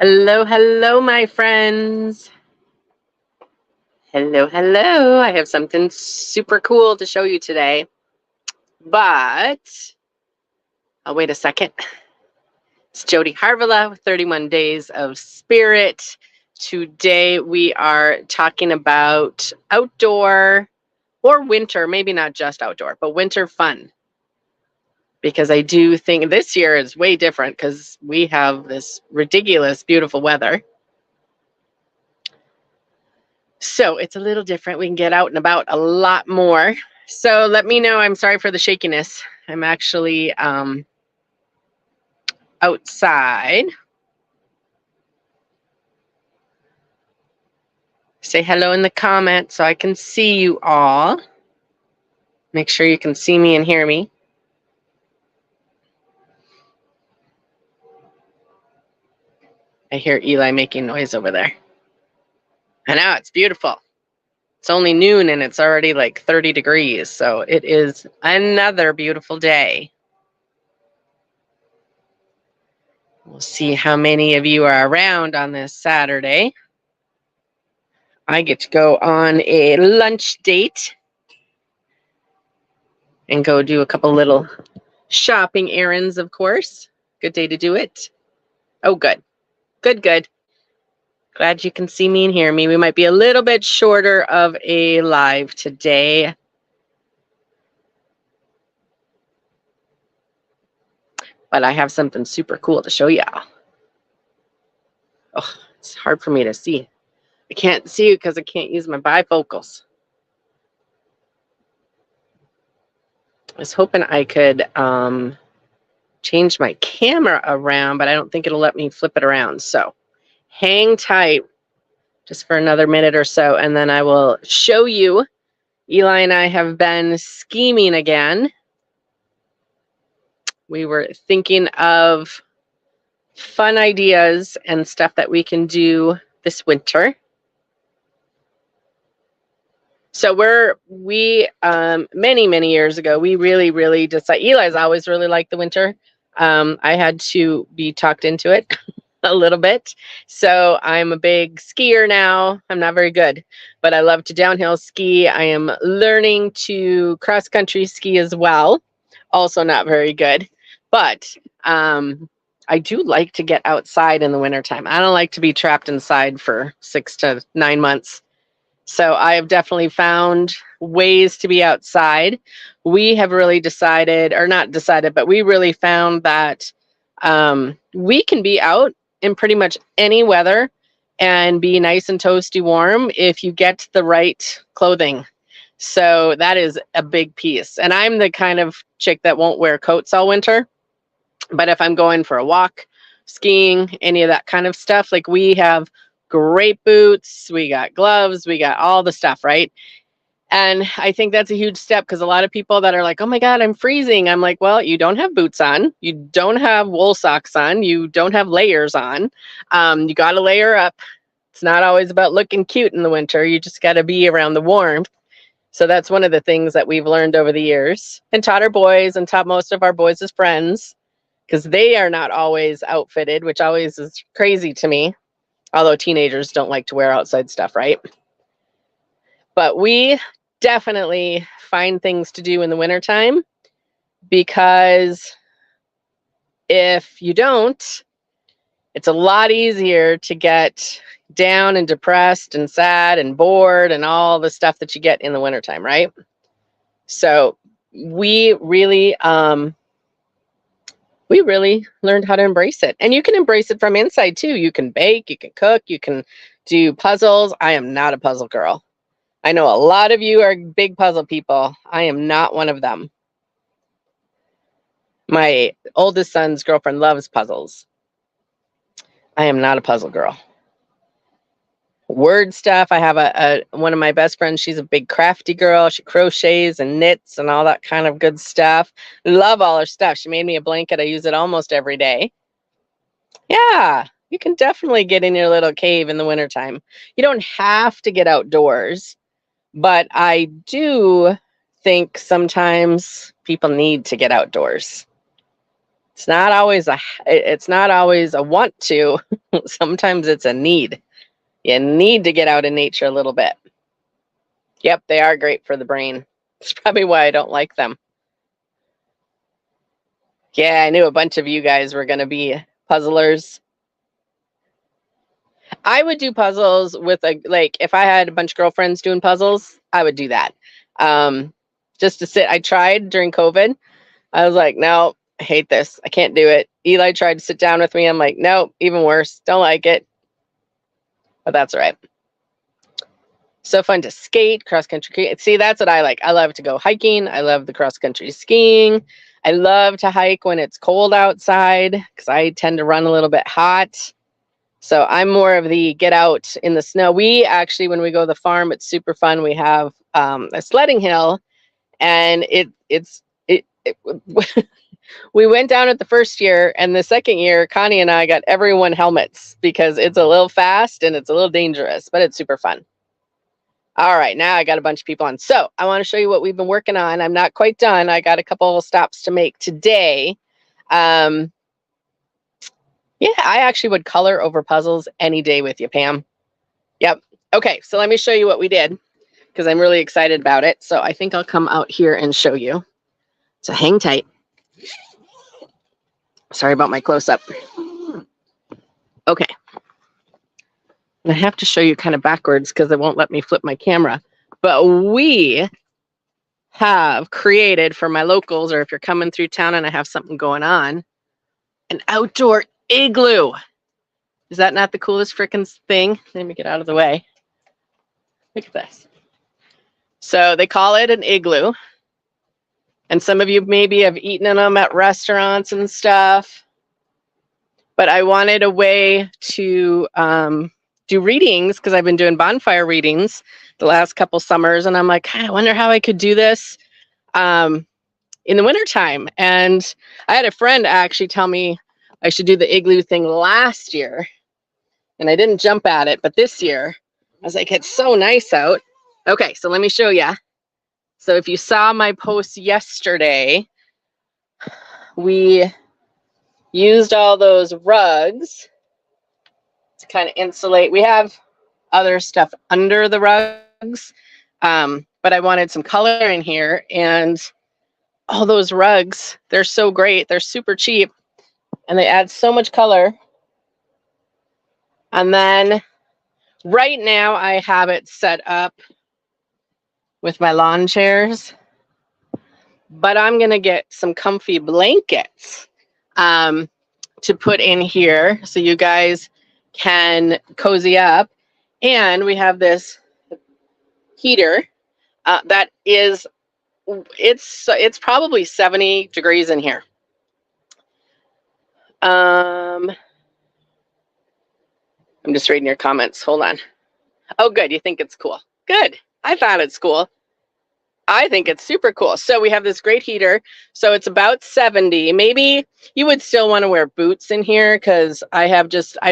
Hello, hello, my friends. Hello, hello. I have something super cool to show you today. But I'll wait a second. It's Jodie Harvala with 31 Days of Spirit. Today we are talking about outdoor or winter, maybe not just outdoor, but winter fun. Because I do think this year is way different because we have this ridiculous, beautiful weather. So it's a little different. We can get out and about a lot more. So let me know. I'm sorry for the shakiness. I'm actually outside. Say hello in the comments so I can see you all. Make sure you can see me and hear me. I hear Eli making noise over there. I know, it's beautiful. It's only noon and it's already like 30 degrees. So it is another beautiful day. We'll see how many of you are around on this Saturday. I get to go on a lunch date and go do a couple little shopping errands, of course. Good day to do it. Oh, good. Good, good. Glad you can see me and hear me. We might be a little bit shorter of a live today. But I have something super cool to show y'all. Oh, it's hard for me to see. I can't see you because I can't use my bifocals. I was hoping I could change my camera around, but I don't think it'll let me flip it around. So hang tight just for another minute or so, and then I will show you. Eli and I have been scheming again. We were thinking of fun ideas and stuff that we can do this winter. So many years ago, we really decided. Eli's always really liked the winter. I had to be talked into it a little bit. So I'm a big skier now. I'm not very good, but I love to downhill ski. I am learning to cross country ski as well. Also not very good, but I do like to get outside in the wintertime. I don't like to be trapped inside for 6 to 9 months. So I have definitely found ways to be outside. We have really decided, or not decided, but we really found that we can be out in pretty much any weather and be nice and toasty warm if you get the right clothing. So that is a big piece. And I'm the kind of chick that won't wear coats all winter. But if I'm going for a walk, skiing, any of that kind of stuff, like we have great boots, we got gloves, we got all the stuff, right? And I think that's a huge step because a lot of people that are like, oh my God, I'm freezing. I'm like, well, you don't have boots on. You don't have wool socks on. You don't have layers on. You got to layer up. It's not always about looking cute in the winter. You just got to be around the warmth. So that's one of the things that we've learned over the years and taught our boys and taught most of our boys as friends because they are not always outfitted, which always is crazy to me. Although teenagers don't like to wear outside stuff, right? But we definitely find things to do in the wintertime because if you don't, it's a lot easier to get down and depressed and sad and bored and all the stuff that you get in the wintertime, right? So we really learned how to embrace it. And you can embrace it from inside too. You can bake, you can cook, you can do puzzles. I am not a puzzle girl. I know a lot of you are big puzzle people. I am not one of them. My oldest son's girlfriend loves puzzles. I am not a puzzle girl. Word stuff. I have one of my best friends. She's a big crafty girl. She crochets and knits and all that kind of good stuff. Love all her stuff. She made me a blanket. I use it almost every day. Yeah, you can definitely get in your little cave in the wintertime. You don't have to get outdoors, but I do think sometimes people need to get outdoors. It's not always a want to. Sometimes it's a need. You need to get out in nature a little bit. Yep, they are great for the brain. It's probably why I don't like them. Yeah, I knew a bunch of you guys were going to be puzzlers. I would do puzzles with if I had a bunch of girlfriends doing puzzles, I would do that. Just to sit. I tried during COVID. I was like, no, I hate this. I can't do it. Eli tried to sit down with me. I'm like, no, even worse. Don't like it. But that's all right. So fun to skate, cross-country. See, that's what I like. I love to go hiking. I love the cross-country skiing. I love to hike when it's cold outside because I tend to run a little bit hot. So I'm more of the get out in the snow. We actually, when we go to the farm, it's super fun. We have a sledding hill, and we went down it the first year, and the second year, Connie and I got everyone helmets because it's a little fast and it's a little dangerous, but it's super fun. All right, now I got a bunch of people on. So I want to show you what we've been working on. I'm not quite done. I got a couple stops to make today. Yeah, I actually would color over puzzles any day with you, Pam. Yep. Okay, so let me show you what we did because I'm really excited about it. So I think I'll come out here and show you. So hang tight. Sorry about my close-up. Okay. I have to show you kind of backwards because it won't let me flip my camera. But we have created for my locals, or if you're coming through town and I have something going on, an outdoor igloo. Is that not the coolest freaking thing? Let me get out of the way. Look at this. So they call it an igloo. And some of you maybe have eaten in them at restaurants and stuff. But I wanted a way to do readings because I've been doing bonfire readings the last couple summers. And I'm like, I wonder how I could do this in the wintertime. And I had a friend actually tell me I should do the igloo thing last year. And I didn't jump at it. But this year, I was like, it's so nice out. Okay, so let me show you. So if you saw my post yesterday, we used all those rugs to kind of insulate. We have other stuff under the rugs, but I wanted some color in here. And all those rugs, they're so great. They're super cheap. And they add so much color. And then right now I have it set up with my lawn chairs. But I'm going to get some comfy blankets to put in here so you guys can cozy up. And we have this heater that is, it's probably 70 degrees in here. I'm just reading your comments. Hold on. Oh, good. You think it's cool. Good. I thought it's cool. I think it's super cool. So we have this great heater. So it's about 70. Maybe you would still want to wear boots in here because I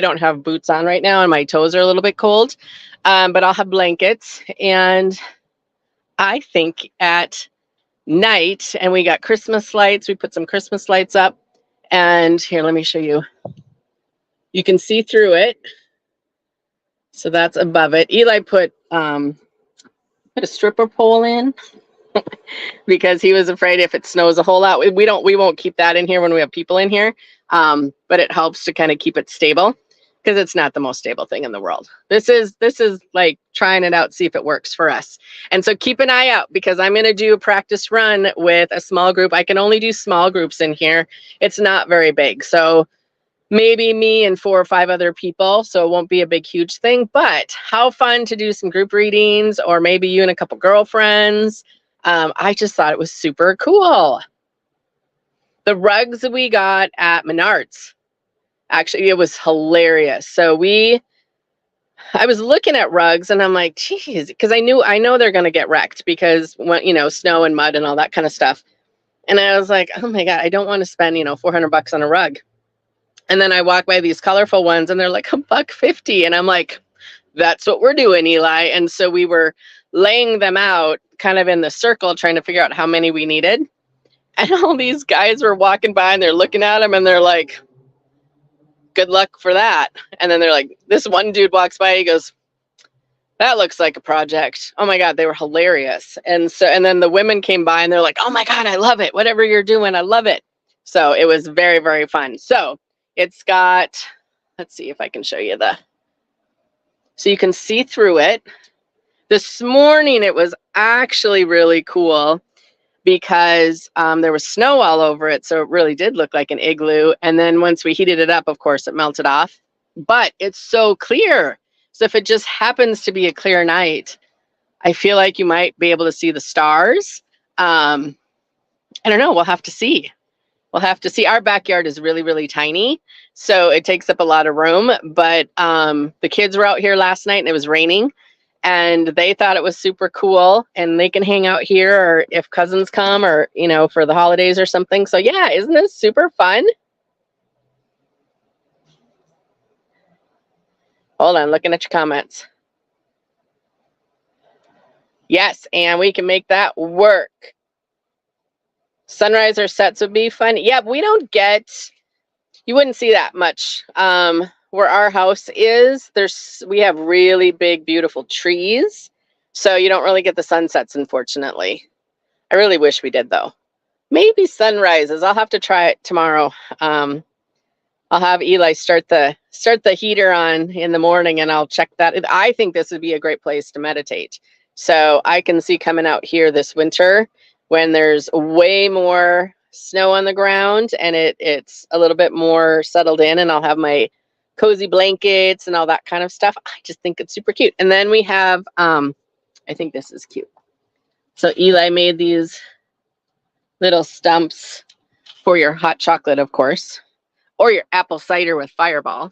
don't have boots on right now and my toes are a little bit cold. But I'll have blankets. And I think at night, and we got Christmas lights. We put some Christmas lights up. And here, let me show you. You can see through it. So that's above it. Eli put a stripper pole in because he was afraid if it snows a whole lot. We won't keep that in here when we have people in here. But it helps to kind of keep it stable because it's not the most stable thing in the world. This is like trying it out, see if it works for us. And so keep an eye out because I'm going to do a practice run with a small group. I can only do small groups in here. It's not very big. So maybe me and 4 or 5 other people. So it won't be a big, huge thing, but how fun to do some group readings or maybe you and a couple girlfriends. I just thought it was super cool. The rugs we got at Menards, actually, it was hilarious. So I was looking at rugs and I'm like, geez, because I know they're going to get wrecked because when, snow and mud and all that kind of stuff. And I was like, oh my God, I don't want to spend, $400 on a rug. And then I walk by these colorful ones and they're like $150. And I'm like, that's what we're doing, Eli. And so we were laying them out kind of in the circle, trying to figure out how many we needed. And all these guys were walking by and they're looking at him and they're like, good luck for that. And then they're like, this one dude walks by, he goes, that looks like a project. Oh my God, they were hilarious. And then the women came by and they're like, oh my God, I love it. Whatever you're doing, I love it. So it was very, very fun. So it's got, let's see if I can show you so you can see through it. This morning, it was actually really cool because there was snow all over it. So it really did look like an igloo. And then once we heated it up, of course, it melted off. But it's so clear. So if it just happens to be a clear night, I feel like you might be able to see the stars. I don't know. We'll have to see. We'll have to see. Our backyard is really, really tiny, so it takes up a lot of room. But the kids were out here last night and it was raining and they thought it was super cool and they can hang out here or if cousins come or, you know, for the holidays or something. So yeah, isn't this super fun? Hold on, looking at your comments. Yes, and we can make that work. Sunrise or sets would be fun. Yeah, we don't get, you wouldn't see that much. Where our house is, we have really big, beautiful trees. So you don't really get the sunsets, unfortunately. I really wish we did, though. Maybe sunrises. I'll have to try it tomorrow. I'll have Eli start the heater on in the morning and I'll check that. I think this would be a great place to meditate. So I can see coming out here this winter when there's way more snow on the ground and it's a little bit more settled in and I'll have my cozy blankets and all that kind of stuff. I just think it's super cute. And then we have, I think this is cute. So Eli made these little stumps for your hot chocolate, of course, or your apple cider with Fireball.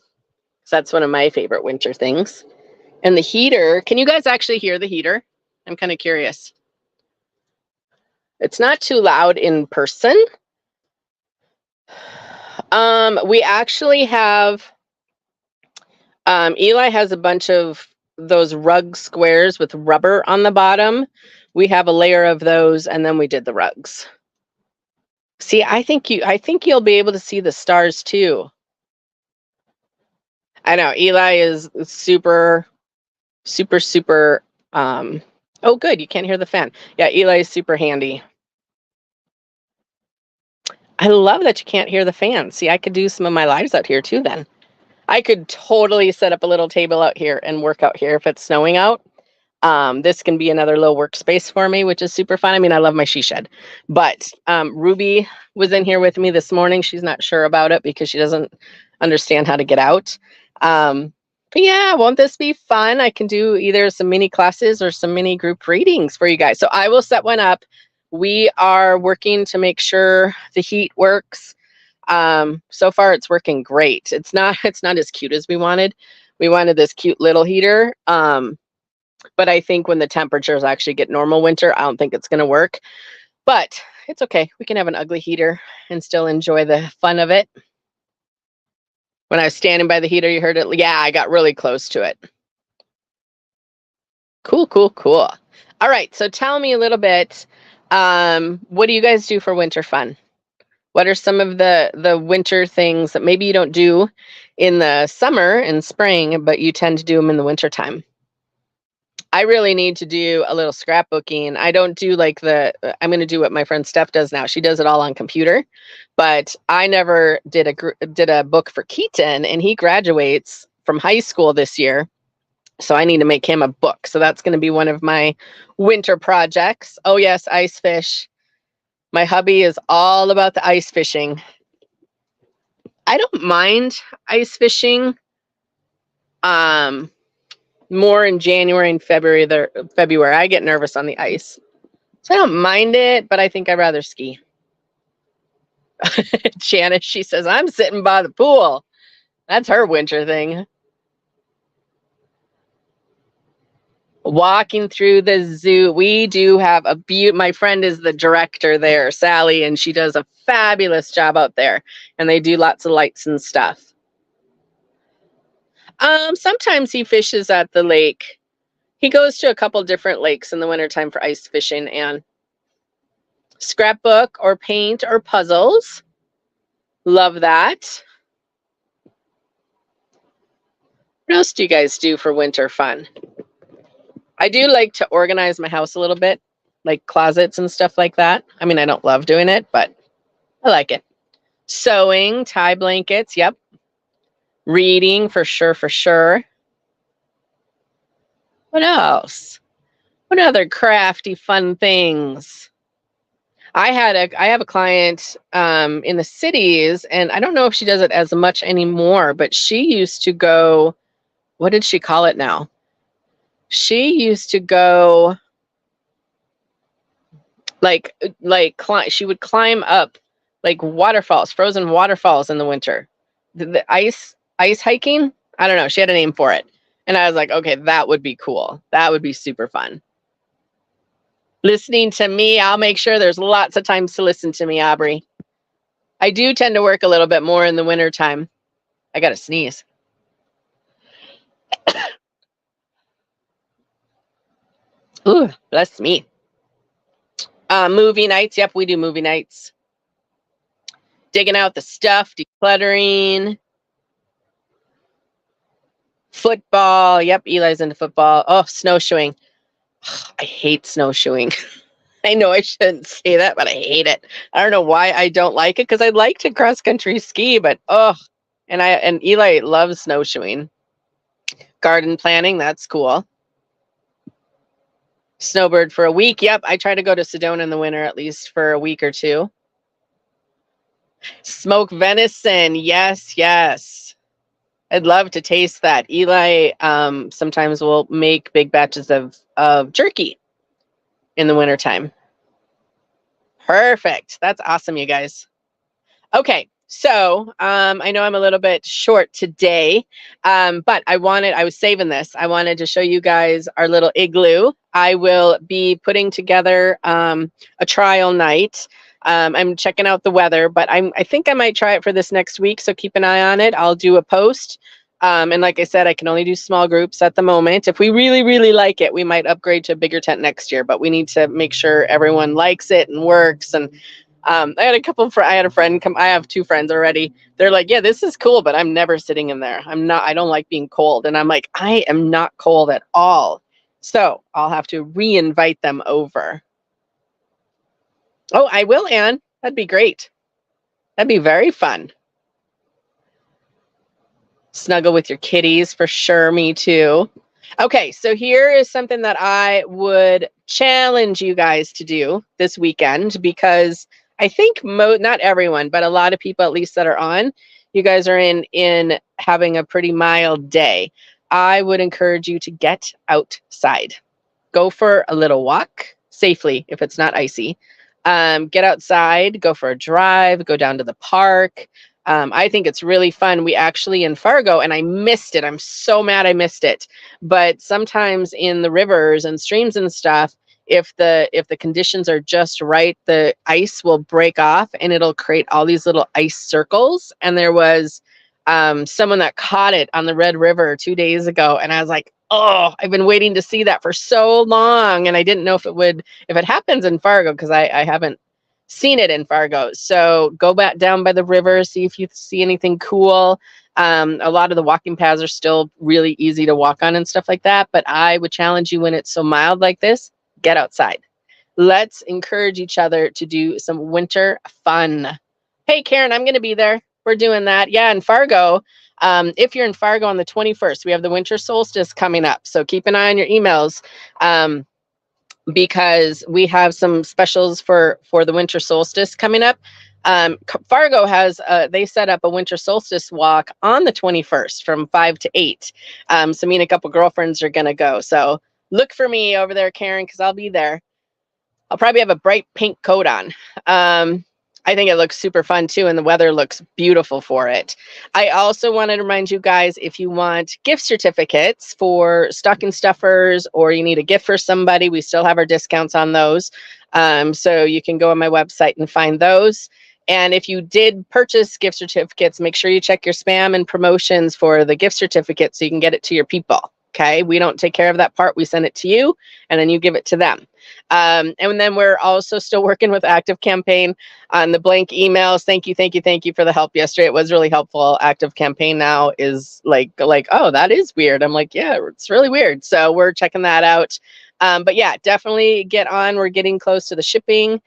So that's one of my favorite winter things. And the heater, can you guys actually hear the heater? I'm kind of curious. It's not too loud in person. We actually have, Eli has a bunch of those rug squares with rubber on the bottom. We have a layer of those and then we did the rugs. See, I think you'll be able to see the stars too. I know Eli is super, super, super, oh good, you can't hear the fan. Yeah, Eli is super handy. I love that you can't hear the fan. See, I could do some of my lives out here too then. I could totally set up a little table out here and work out here if it's snowing out. This can be another little workspace for me, which is super fun. I mean, I love my she shed, but Ruby was in here with me this morning. She's not sure about it because she doesn't understand how to get out. But yeah, won't this be fun? I can do either some mini classes or some mini group readings for you guys. So I will set one up. We are working to make sure the heat works. So far it's working great. It's not as cute as we wanted. We wanted this cute little heater. But I think when the temperatures actually get normal winter, I don't think it's going to work. But it's okay. We can have an ugly heater and still enjoy the fun of it. When I was standing by the heater, you heard it. Yeah, I got really close to it. Cool, cool, cool. All right. So tell me a little bit. What do you guys do for winter fun? What are some of the winter things that maybe you don't do in the summer and spring, but you tend to do them in the winter time? I really need to do a little scrapbooking. I don't do like I'm going to do what my friend Steph does now. She does it all on computer, but I never did a book for Keaton, and he graduates from high school this year. So I need to make him a book. So that's going to be one of my winter projects. Oh yes, ice fish. My hubby is all about the ice fishing. I don't mind ice fishing. More in January and February. I get nervous on the ice. So I don't mind it, but I think I'd rather ski. Janice, she says, I'm sitting by the pool. That's her winter thing. Walking through the zoo. We do have my friend is the director there, Sally, and she does a fabulous job out there. And they do lots of lights and stuff. Sometimes he fishes at the lake. He goes to a couple different lakes in the wintertime for ice fishing, and Scrapbook or paint or puzzles. Love that. What else do you guys do for winter fun? I do like to organize my house a little bit, like closets and stuff like that. I mean, I don't love doing it, but I like it. Sewing, tie blankets, yep. Reading, for sure, for sure. What else? What other crafty, fun things? I have a client in the cities, and I don't know if she does it as much anymore, but she used to go, what did she call it now? She used to go she would climb up like waterfalls, frozen waterfalls in the winter. The ice hiking? I don't know. She had a name for it. And I was like, okay, that would be cool. That would be super fun. Listening to me, I'll make sure there's lots of times to listen to me, Aubrey. I do tend to work a little bit more in the winter time. I got to sneeze. Ooh, bless me. Movie nights. Yep, we do movie nights. Digging out the stuff, decluttering. Football. Yep, Eli's into football. Oh, snowshoeing. I hate snowshoeing. I know I shouldn't say that, but I hate it. I don't know why I don't like it, because I like to cross country ski, but and Eli loves snowshoeing. Garden planting, that's cool. Snowbird for a week. Yep, I try to go to Sedona in the winter at least for a week or two. Smoked venison. Yes, yes. I'd love to taste that. Eli sometimes will make big batches of jerky in the wintertime. Perfect. That's awesome, you guys. Okay, so I know I'm a little bit short today, but I was saving this. I wanted to show you guys our little igloo. I will be putting together a trial night. I'm checking out the weather, but I think I might try it for this next week, so keep an eye on it. I'll do a post. And like I said, I can only do small groups at the moment. If we really, really like it, we might upgrade to a bigger tent next year, but we need to make sure everyone likes it and works. And I had a friend come. I have 2 friends already. They're like, yeah, this is cool, but I'm never sitting in there. I don't like being cold. And I'm like, I am not cold at all. So I'll have to re-invite them over. Oh, I will, Anne. That'd be great. That'd be very fun. Snuggle with your kitties, for sure. Me too. Okay, so here is something that I would challenge you guys to do this weekend, because I think not everyone, but a lot of people, at least that are on, you guys are in having a pretty mild day. I would encourage you to get outside. Go for a little walk safely if it's not icy. Get outside, go for a drive, go down to the park. I think it's really fun. We actually in Fargo, and I missed it. I'm so mad I missed it. But sometimes in the rivers and streams and stuff, if the conditions are just right, the ice will break off and it'll create all these little ice circles. And there was someone that caught it on the Red River 2 days ago, and I was like, oh, I've been waiting to see that for so long, and I didn't know if it happens in Fargo, because I haven't seen it in Fargo. So go back down by the river, see if you see anything cool. A lot of the walking paths are still really easy to walk on and stuff like that, but I would challenge you, when it's so mild like this, get outside. Let's encourage each other to do some winter fun. Hey, Karen, I'm going to be there. We're doing that. Yeah, in Fargo. If you're in Fargo on the 21st, we have the winter solstice coming up. So keep an eye on your emails, because we have some specials for the winter solstice coming up. Fargo has, they set up a winter solstice walk on the 21st from 5 to 8. So me and a couple girlfriends are going to go. So look for me over there, Karen, because I'll be there. I'll probably have a bright pink coat on. I think it looks super fun too, and the weather looks beautiful for it. I also wanted to remind you guys, if you want gift certificates for stocking stuffers, or you need a gift for somebody, we still have our discounts on those. So you can go on my website and find those. And if you did purchase gift certificates, make sure you check your spam and promotions for the gift certificate so you can get it to your people. Okay, we don't take care of that part. We send it to you, and then you give it to them. And then we're also still working with Active Campaign on the blank emails. Thank you, thank you, thank you for the help yesterday. It was really helpful. Active Campaign now is like, oh, that is weird. I'm like, yeah, it's really weird. So we're checking that out. But yeah, definitely get on. We're getting close to the shipping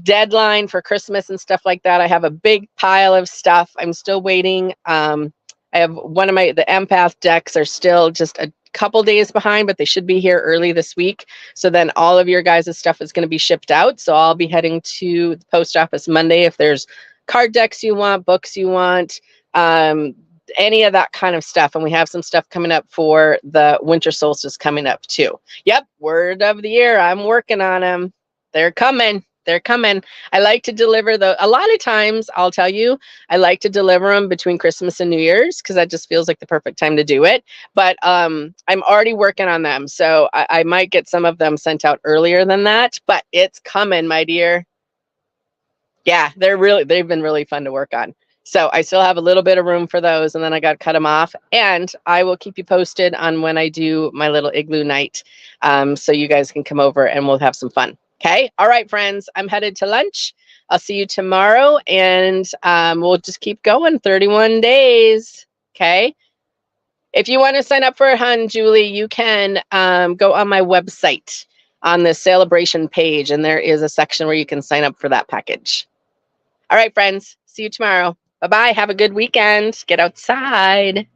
deadline for Christmas and stuff like that. I have a big pile of stuff. I'm still waiting. I have the empath decks are still just a couple days behind, but they should be here early this week. So then all of your guys' stuff is going to be shipped out. So I'll be heading to the post office Monday. If there's card decks you want, books you want, any of that kind of stuff. And we have some stuff coming up for the winter solstice coming up too. Yep. Word of the year. I'm working on them. They're coming. They're coming. I like to deliver a lot of times, I'll tell you, I like to deliver them between Christmas and New Year's because that just feels like the perfect time to do it. But I'm already working on them. So I might get some of them sent out earlier than that, but it's coming, my dear. Yeah, they've been really fun to work on. So I still have a little bit of room for those, and then I got to cut them off. And I will keep you posted on when I do my little igloo night, so you guys can come over and we'll have some fun. Okay. All right, friends. I'm headed to lunch. I'll see you tomorrow, and we'll just keep going. 31 days. Okay. If you want to sign up for a Hun, Julie, you can go on my website on the celebration page, and there is a section where you can sign up for that package. All right, friends. See you tomorrow. Bye-bye. Have a good weekend. Get outside.